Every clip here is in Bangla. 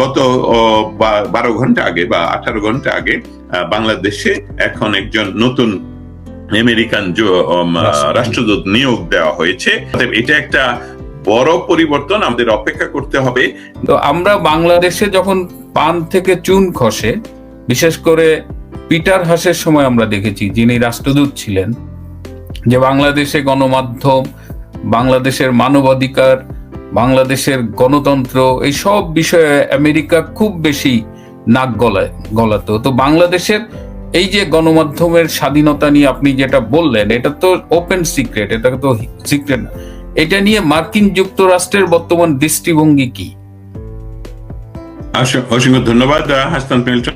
গত 12 ঘন্টা আগে বা 18 ঘন্টা আগে বাংলাদেশে এখন একজন নতুন আমেরিকান রাষ্ট্রদূত নিয়োগ দেওয়া হয়েছে। এটা একটা বড় পরিবর্তন, আমাদের অপেক্ষা করতে হবে। তো আমরা বাংলাদেশে যখন পান থেকে চুন খসে, বিশেষ করে পিটার হাসের সময় আমরা দেখেছি, যিনি রাষ্ট্রদূত ছিলেন, যে বাংলাদেশে গণমাধ্যম, বাংলাদেশের মানবাধিকার, বাংলাদেশের গণতন্ত্র, এই সব বিষয়ে আমেরিকা খুব বেশি নাক গলাতো। তো বাংলাদেশের এই যে গণমাধ্যমের স্বাধীনতা নিয়ে আপনি যেটা বললেন, এটা তো ওপেন সিক্রেট, এটা তো সিক্রেট না। এটা নিয়ে মার্কিন যুক্তরাষ্ট্রের বর্তমান দৃষ্টিভঙ্গি কি? অসংখ্য ধন্যবাদ হাসান মিল্টন,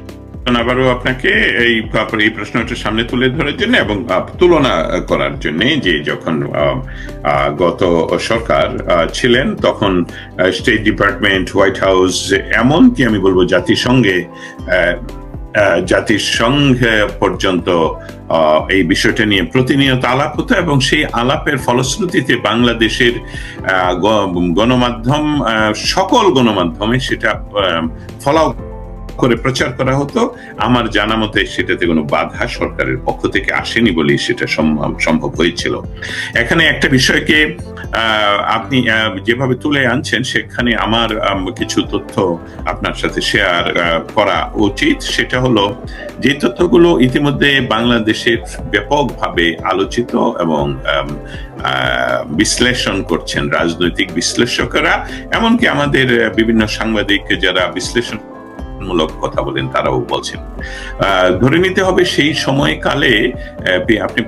আবারও আপনাকে এই প্রশ্নটা সামনে তুলে ধরার জন্য এবং তুলনা করার জন্য, যে যখন গত সরকার ছিলেন তখন স্টেট ডিপার্টমেন্ট, হোয়াইট হাউস, এমনকি আমি বলবো জাতিসংঘে পর্যন্ত এই বিষয়টা নিয়ে প্রতিনিয়ত আলাপ হতো, এবং সেই আলাপের ফলশ্রুতিতে বাংলাদেশের গণমাধ্যম, সকল গণমাধ্যমে সেটা ফলাও করে প্রচার করা হতো। আমার জানা মতে সেটাতে কোনো বাধা সরকারের পক্ষ থেকে আসেনি বলেই সেটা সম্ভব হয়েছিল। এখানে একটা বিষয়কে আপনি যেভাবে তুলে আনছেন, সেখানে আমার কিছু তথ্য আপনার সাথে শেয়ার করা উচিত। সেটা হলো, যে তথ্যগুলো ইতিমধ্যে বাংলাদেশের ব্যাপকভাবে আলোচিত এবং বিশ্লেষণ করছেন রাজনৈতিক বিশ্লেষকেরা, এমনকি আমাদের বিভিন্ন সাংবাদিক যারা বিশ্লেষণ মূলক কথা বলেন তারাও বলছেন। ধরে নিতে হবে সেই সময়কালে আপনি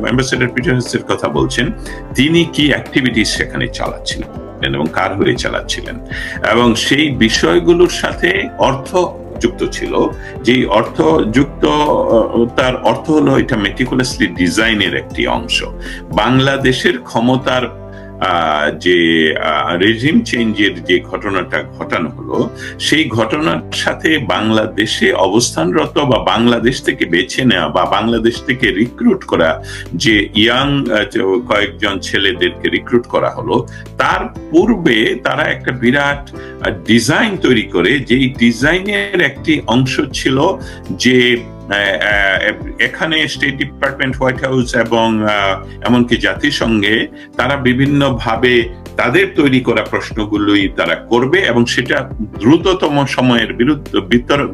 অ্যাম্বাসেডর পিটার হাসের কথা বলছেন, তিনি কি অ্যাক্টিভিটিস সেখানে চালাচ্ছিলেন এবং কার হয়ে চালাচ্ছিলেন, এবং সেই বিষয়গুলোর সাথে অর্থ যুক্ত ছিল। যেই অর্থ যুক্ত, তার অর্থ হলো এটা মেটিকুলাসলি ডিজাইনের একটি অংশ। বাংলাদেশের ক্ষমতার যে রেজিম চেঞ্জের যে ঘটনাটা ঘটানো হলো, সেই ঘটনার সাথে বাংলাদেশে অবস্থানরত বা বাংলাদেশ থেকে বেছে নেওয়া বা বাংলাদেশ থেকে রিক্রুট করা যে ইয়াং কয়েকজন ছেলেদেরকে রিক্রুট করা হলো, তার পূর্বে তারা একটা বিরাট ডিজাইন তৈরি করে, যেই ডিজাইনের একটি অংশ ছিল যে এখানে স্টেট ডিপার্টমেন্ট, হোয়াইট হাউস এবং এমনকি জাতিসংঘে তারা বিভিন্ন ভাবে তাদের তৈরি করা প্রশ্নগুলোই তারা করবে, এবং সেটা দ্রুততম সময়ের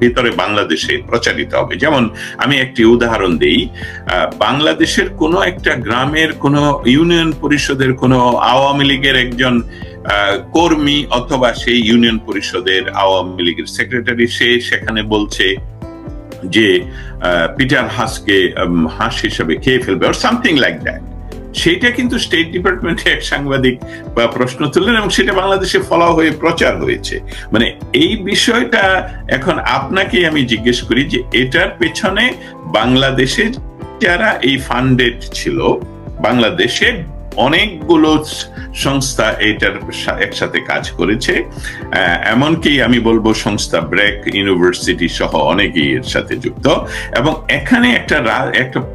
ভিতরে বাংলাদেশে প্রচারিত হবে। যেমন আমি একটি উদাহরণ দেই, বাংলাদেশের কোনো একটা গ্রামের কোনো ইউনিয়ন পরিষদের কোনো আওয়ামী লীগের একজন কর্মী অথবা সেই ইউনিয়ন পরিষদের আওয়ামী লীগের সেক্রেটারি, সে সেখানে বলছে যে পিটার হাসকে হাস হিসাবে খেয়ে ফেলবে, or something like that। সেটা কিন্তু স্টেট ডিপার্টমেন্টে এক সাংবাদিক বা প্রশ্ন তুললেন, এবং সেটা বাংলাদেশে ফলো হয়ে প্রচার হয়েছে। মানে এই বিষয়টা এখন আপনাকে আমি জিজ্ঞেস করি যে এটার পেছনে বাংলাদেশে যারা এই ফান্ডেড ছিল, বাংলাদেশে অনেকগুলো সংস্থা এটার একসাথে কাজ করেছে, এমনকি আমি বলবো সংস্থা ব্র্যাক, ইউনিভার্সিটি সহ অনেকেই এর সাথে যুক্ত, এবং এখানে একটা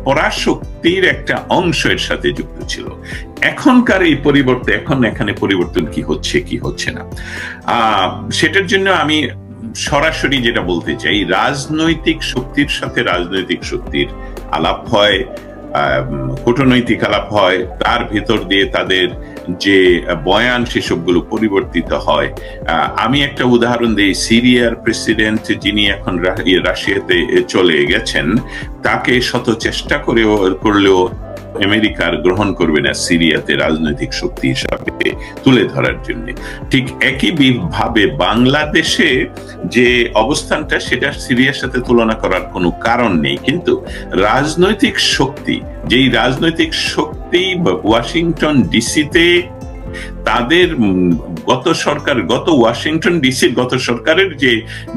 পরাশক্তির একটা অংশ এর সাথে যুক্ত ছিল। এখনকার এই এখানে পরিবর্তন কি হচ্ছে কি হচ্ছে না, সেটার জন্য আমি সরাসরি যেটা বলতে চাই, রাজনৈতিক শক্তির সাথে রাজনৈতিক শক্তির আলাপ হয়, কূটনৈতিক আলাপ হয়, তার ভিতর দিয়ে তাদের যে বয়ান সেসবগুলো পরিবর্তিত হয়। আমি একটা উদাহরণ দিই, সিরিয়ার প্রেসিডেন্ট যিনি এখন রাশিয়াতে চলে গেছেন, তাকে শত চেষ্টা করলেও আমেরিকার গ্রহণ করবে না সিরিয়াতে রাজনৈতিক শক্তি হিসাবে তুলে ধরার জন্য। ঠিক একই ভাবে বাংলাদেশে যে অবস্থানটা, সেটা সিরিয়ার সাথে তুলনা করার কোনো কারণ নেই, কিন্তু রাজনৈতিক শক্তি, যেই রাজনৈতিক শক্তি ওয়াশিংটন ডিসিতে তাদের গত ওয়াশিংটন ডিসির গত সরকারের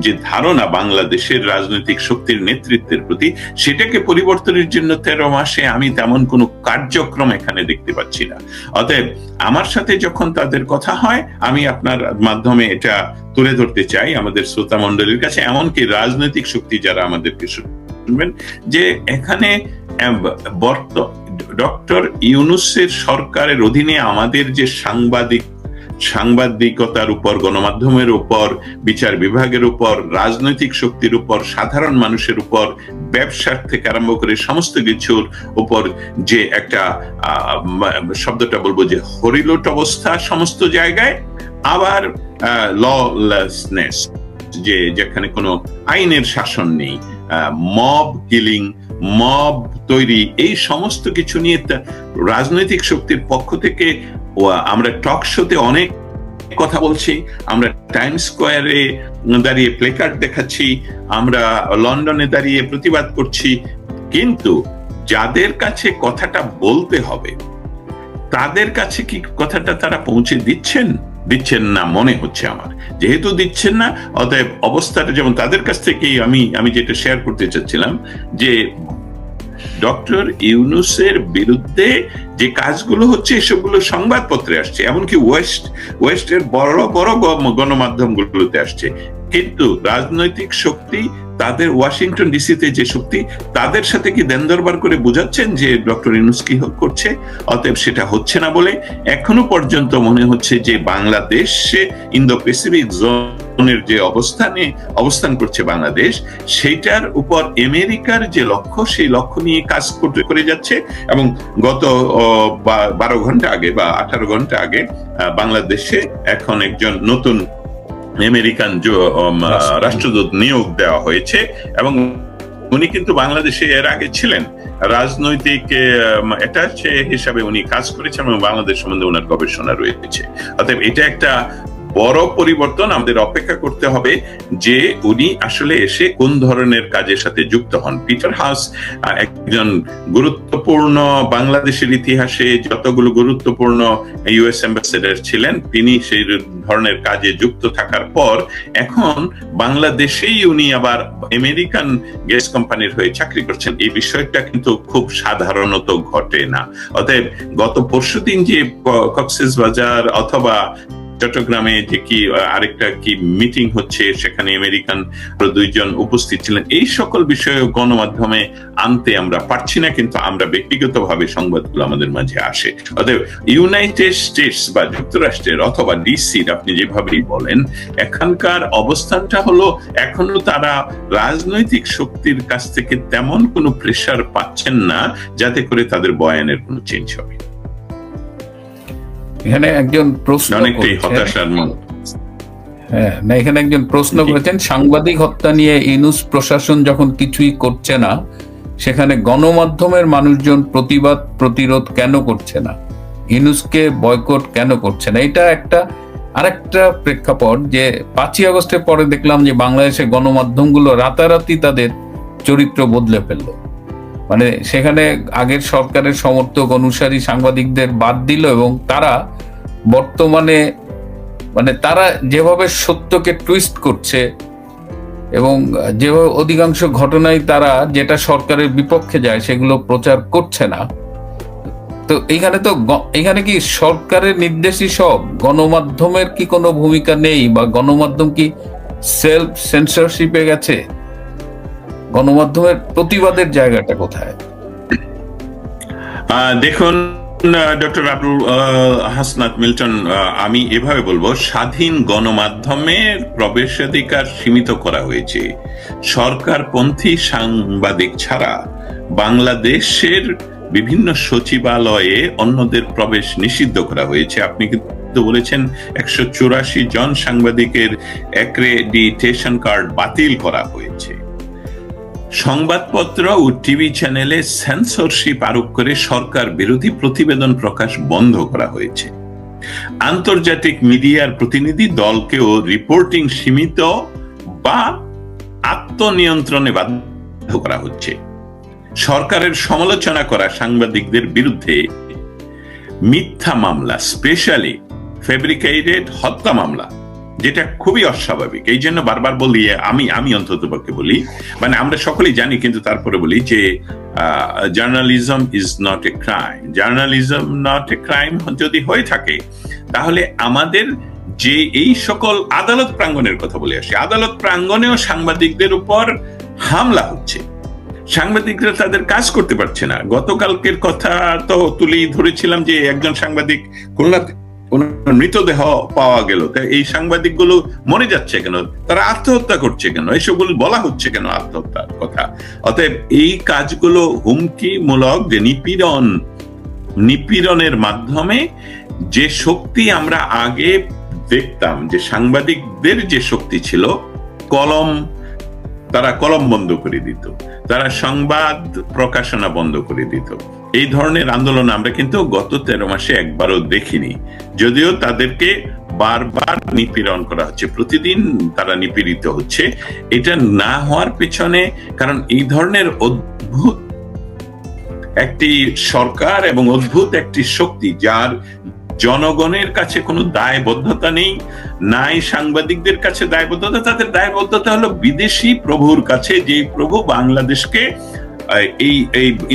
যে ধারণা বাংলাদেশের রাজনৈতিক শক্তির নেতৃত্বের প্রতি, সেটাকে পরিবর্তনের জন্য 13 মাসে আমি তেমন কোনো কার্যক্রম এখানে দেখতে পাচ্ছি না। অতএব আমার সাথে যখন তাদের কথা হয়, আমি আপনার মাধ্যমে এটা তুলে ধরতে চাই আমাদের শ্রোতা মণ্ডলীর কাছে, এমনকি রাজনৈতিক শক্তি যারা আমাদেরকে শুনবেন, যে এখানে ডক্টর ইউনূসের সরকারের অধীনে আমাদের যে সাংবাদিকতার উপর, গণমাধ্যমের উপর, বিচার বিভাগের উপর, রাজনৈতিক শক্তির উপর, সাধারণ মানুষের উপর, ব্যবসার থেকে আরম্ভ করে সমস্ত কিছুর উপর যে একটা শব্দটা বলবো যে হরিলোট অবস্থা সমস্ত জায়গায়, আবার ললেসনেস, যে যেখানে কোনো আইনের শাসন নেই, মব কিলিং, মব তৈরি, এই সমস্ত কিছু নিয়ে রাজনৈতিক শক্তির পক্ষ থেকে আমরা টক শোতে অনেক কথা বলছি, আমরা টাইম স্কোয়ারে দাঁড়িয়ে প্লেকার্ড দেখাচ্ছি, আমরা লন্ডনে দাঁড়িয়ে প্রতিবাদ করছি, কিন্তু যাদের কাছে কথাটা বলতে হবে তাদের কাছে কি কথাটা তারা পৌঁছে দিচ্ছেন না মনে হচ্ছে আমার। যেহেতু দিচ্ছেন না, অতএব অবস্থাটা যেমন তাদের কাছ থেকেই আমি যেটা শেয়ার করতে চাচ্ছিলাম, যে ডক্টর ইউনূসের বিরুদ্ধে যে কাজগুলো হচ্ছে এসবগুলো সংবাদপত্রে আসছে, এমনকি ওয়েস্টের বড় বড় গণমাধ্যমগুলোতে আসছে, কিন্তু রাজনৈতিক শক্তি তাদের ওয়াশিংটন ডিসিতে যে শক্তি, তাদের সাথে কি দেন দরবার করে বোঝাচ্ছেন যে ডক্টর ইউনূস কি করছে? অতএব সেটা হচ্ছে না বলে এখনো পর্যন্ত মনে হচ্ছে যে বাংলাদেশে ইন্দো প্যাসিফিক জোনের যে অবস্থান করছে বাংলাদেশ, সেইটার উপর আমেরিকার যে লক্ষ্য, সেই লক্ষ্য নিয়ে কাজ করে যাচ্ছে। এবং গত 12 ঘন্টা আগে বা 18 ঘন্টা আগে বাংলাদেশে এখন একজন নতুন আমেরিকান রাষ্ট্রদূত নিয়োগ দেওয়া হয়েছে, এবং উনি কিন্তু বাংলাদেশে এর আগে ছিলেন, রাজনৈতিক অ্যাটাচে হিসাবে উনি কাজ করেছেন এবং বাংলাদেশ সম্বন্ধে ওনার গবেষণা রয়েছে। অতএব এটা একটা বড় পরিবর্তন। আমাদের অপেক্ষা করতে হবে যে উনি আসলে এসে কোন ধরনের কাজের সাথে যুক্ত হন। পিটার হাস একজন গুরুত্বপূর্ণ, বাংলাদেশের ইতিহাসে যতগুলো গুরুত্বপূর্ণ ইউএস অ্যাম্বাসেডর ছিলেন, তিনি সেই ধরনের কাজে যুক্ত থাকার পর এখন বাংলাদেশেই উনি আবার আমেরিকান গ্যাস কোম্পানির হয়ে চাকরি করছেন। এই বিষয়টা কিন্তু খুব সাধারণত ঘটে না। অতএব গত পরশুদিন যে কক্সবাজার অথবা চট্টগ্রামে যে কি আরেকটা কি মিটিং হচ্ছে, সেখানে আমেরিকান 2 জন উপস্থিত ছিলেন, এই সকল বিষয়ে গণমাধ্যমে আনতে আমরা পারছি না, কিন্তু আমরা ব্যক্তিগতভাবে সংবাদগুলো আমাদের মাঝে আসে। অতএব ইউনাইটেড স্টেটস বা যুক্তরাষ্ট্রের অথবা ডিসির, আপনি যেভাবেই বলেন, এখানকার অবস্থানটা হলো এখনো তারা রাজনৈতিক শক্তির কাছ থেকে তেমন কোনো প্রেসার পাচ্ছেন না যাতে করে তাদের বয়ানের কোনো চেঞ্জ হবে। এখানে একজন প্রশ্ন এখানে একজন প্রশ্ন করেছেন, সাংবাদিক হত্যা নিয়ে ইউনূস প্রশাসন যখন কিছুই করছে না, সেখানে গণমাধ্যমের মানুষজন প্রতিবাদ প্রতিরোধ কেন করছে না? ইউনূসকে বয়কট কেন করছে না? এটা একটা আরেকটা প্রেক্ষাপট যে 5ই আগস্টের পরে দেখলাম যে বাংলাদেশের গণমাধ্যমগুলো রাতারাতি তাদের চরিত্র বদলে ফেললো। মানে সেখানে আগের সরকারের সমর্থক অনুসারী সাংবাদিকদের বাদ দিল, এবং তারা বর্তমানে মানে তারা যেভাবে সত্যকে টুইস্ট করছে এবং যেভাবে অধিকাংশ ঘটনায় তারা যেটা সরকারের বিপক্ষে যায় সেগুলো প্রচার করছে না। তো এখানে কি সরকারের নির্দেশই সব? গণমাধ্যমের কি কোনো ভূমিকা নেই, বা গণমাধ্যম কি সেলফ সেন্সরশিপে গেছে? গণমাধ্যমের প্রতিবাদের জায়গাটা কোথায়? দেখুন ডক্টর আব্দুল হাসনাত মিল্টন, আমি এভাবে বলবো, স্বাধীন গণমাধ্যমের প্রবেশাধিকার সীমিত করা হয়েছে। সরকারপন্থী সাংবাদিক ছাড়া বাংলাদেশের বিভিন্ন সচিবালয়ে অন্যদের প্রবেশ নিষিদ্ধ করা হয়েছে। আপনি কিন্তু বলেছেন 184 জন সাংবাদিকের অ্যাক্রেডিটেশন কার্ড বাতিল করা হয়েছে। সংবাদপত্র ও টিভি চ্যানেলে সেন্সরশিপ আরোপ করে সরকার বিরোধী প্রতিবেদন প্রকাশ বন্ধ করা হয়েছে। আন্তর্জাতিক মিডিয়ার প্রতিনিধি দলকেও রিপোর্টিং সীমিত বা আত্মনিয়ন্ত্রণে বাধ্য করা হচ্ছে। সরকারের সমালোচনা করা সাংবাদিকদের বিরুদ্ধে মিথ্যা মামলা, স্পেশালি ফেব্রিকেটেড হত্যা মামলা, যেটা খুবই অস্বাভাবিক। এই জন্য বারবার বলি, আমি অন্তত পক্ষে বলি, মানে আমরা সকলেই জানি কিন্তু তারপরে বলি যে journalism is not a crime. Journalism not a crime যদি হয়ে থাকে, তাহলে আমাদের যে এই সকল আদালত প্রাঙ্গণের কথা বলে আসি, আদালত প্রাঙ্গণেও সাংবাদিকদের উপর হামলা হচ্ছে। সাংবাদিকরা তাদের কাজ করতে পারছে না। গতকালকের কথা তো তুলেই ধরেছিলাম যে একজন সাংবাদিক খুলনাতে ওনার মৃতদেহ পাওয়া গেল, তাই এই সাংবাদিকগুলো মরে যাচ্ছে কেন, তারা আত্মহত্যা করছে কেন, এসবগুলো বলা হচ্ছে কেন আত্মহত্যার কথা? অতএব এই কাজগুলো হুমকিমূলক, যে নিপীড়নের মাধ্যমে যে শক্তি আমরা আগে দেখতাম, যে সাংবাদিকদের যে শক্তি ছিল, তারা কলম বন্ধ করে দিত, তারা সংবাদ প্রকাশনা বন্ধ করে দিত। এই ধরনের আন্দোলন আমরা কিন্তু গত 13 মাসে একবারও দেখিনি, যদিও তাদেরকে বারবার নিপীড়ন করা হচ্ছে, প্রতিদিন তারা নিপীড়িত হচ্ছে। এটা না হওয়ার পেছনে কারণ এই ধরনের অদ্ভুত একটি সরকার এবং অদ্ভুত একটি শক্তি, যার জনগণের কাছে কোনো দায়বদ্ধতা নেই, নাই সাংবাদিকদের কাছে দায়বদ্ধতা। তাদের দায়বদ্ধতা হলো বিদেশি প্রভুর কাছে, যে প্রভু বাংলাদেশকে এই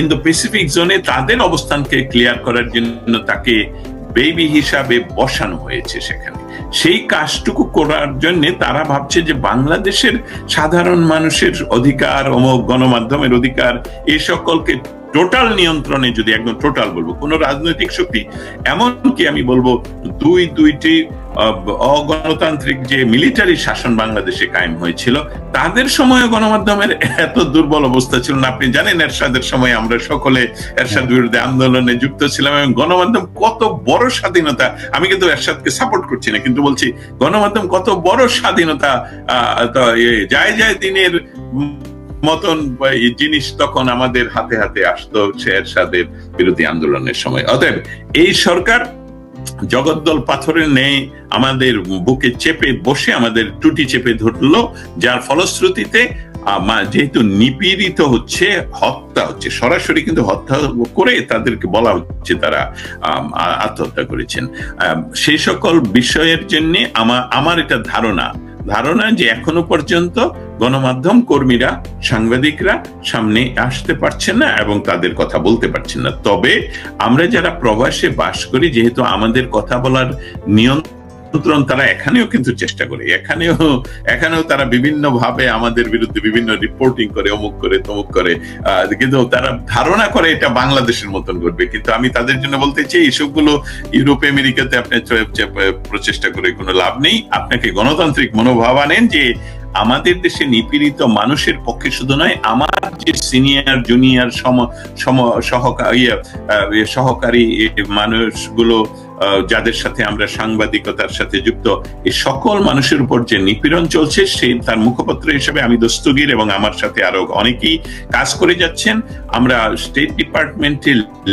ইন্দো প্যাসিফিক জোনে তাদের অবস্থানকে ক্লিয়ার করার জন্য তাকে বেবি হিসাবে বসানো হয়েছে সেখানে। সেই কাজটুকু করার জন্য তারা ভাবছে যে বাংলাদেশের সাধারণ মানুষের অধিকার, গণমাধ্যমের অধিকার, এই সকলকে টোটাল নিয়ন্ত্রণে, যদি একদম টোটাল বলবো, কোন রাজনৈতিক শক্তি, এমনকি আমি বলবো দুইটি অগণতান্ত্রিক যে মিলিটারি শাসন বাংলাদেশে কায়েম হয়েছিল, তাদের সময় গণমাধ্যমের এত দুর্বল অবস্থা ছিল না। আপনি জানেন এরশাদের সময় আমরা সকলে এরশাদ বিরুদ্ধে আন্দোলনে যুক্ত ছিলাম, এবং গণমাধ্যম কত বড় স্বাধীনতা, আমি কিন্তু এরশাদকে সাপোর্ট করছি না, কিন্তু বলছি গণমাধ্যম কত বড় স্বাধীনতা, যায় দিনের মতন জিনিস তখন আমাদের হাতে হাতে আসতো এরশাদের বিরোধী আন্দোলনের সময়। অতএব এই সরকার জগদ্দল পাথরের ন্যায় আমাদের বুকে চেপে বসে আমাদের টুটি চেপে ধরলো, যার ফলশ্রুতিতে যেহেতু নিপীড়িত হচ্ছে, হত্যা হচ্ছে, সরাসরি কিন্তু হত্যা করে তাদেরকে বলা হচ্ছে তারা আত্মহত্যা করেছেন। সেই সকল বিষয়ের জন্য আমার এটা ধারণা যে এখনো পর্যন্ত গণমাধ্যম কর্মীরা, সাংবাদিকরা সামনে আসতে পারছেন না এবং তাদের কথা বলতে পারছেন না। তবে আমরা যারা প্রবাসে বাস করি, যেহেতু আমাদের কথা বলার নিয়ন্ত্রণ তারা এখানেও কিন্তু চেষ্টা করে, এখানেও তারা বিভিন্ন ভাবে আমাদের বিরুদ্ধে বিভিন্ন রিপোর্টিং করে, অমুক করে তমুক করে, কিন্তু তারা ধারণা করে এটা বাংলাদেশের মতন করবে। কিন্তু আমি তাদের জন্য বলতে চাই, এইসবগুলো ইউরোপ আমেরিকাতে আপনি প্রচেষ্টা করে কোনো লাভ নেই। আপনাকে গণতান্ত্রিক মনোভাব আনেন, যে আমাদের দেশে নিপীড়িত মানুষের পক্ষে শুধু নয়, আমার যে সিনিয়র জুনিয়র সহকারী মানুষগুলো, যাদের সাথে আমরা সাংবাদিকতার সাথে যুক্ত, এই সকল মানুষের উপর যে নিপীড়ন চলছে, তার মুখপত্র হিসেবে আমি দস্তগীর, এবং আমার সাথে আরো অনেকেই কাজ করে যাচ্ছেন। আমরা স্টেট ডিপার্টমেন্টে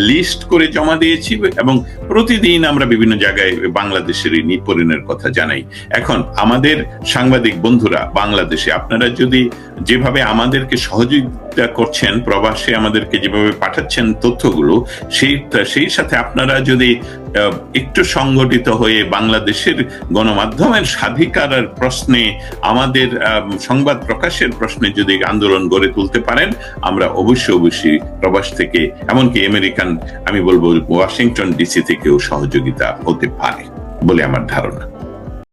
লিস্ট করে জমা দিয়েছি, এবং প্রতিদিন আমরা বিভিন্ন জায়গায় বাংলাদেশের এই নিপীড়নের কথা জানাই। এখন আমাদের সাংবাদিক বন্ধুরা বাংলাদেশে, আপনারা যদি যেভাবে আমাদেরকে সহযোগিতা করছেন, প্রবাসে আমাদেরকে যেভাবে পাঠাচ্ছেন তথ্যগুলো, সেই সাথে আপনারা যদি একটু সংগঠিত হয়ে বাংলাদেশের গণমাধ্যমের স্বাধিকারের প্রশ্নে, আমাদের সংবাদ প্রকাশের প্রশ্নে যদি আন্দোলন গড়ে তুলতে পারেন, আমরা অবশ্যই প্রবাস থেকে, এমনকি আমেরিকান, আমি বলবো ওয়াশিংটন ডিসি থেকেও সহযোগিতা হতে পারে বলে আমার ধারণা।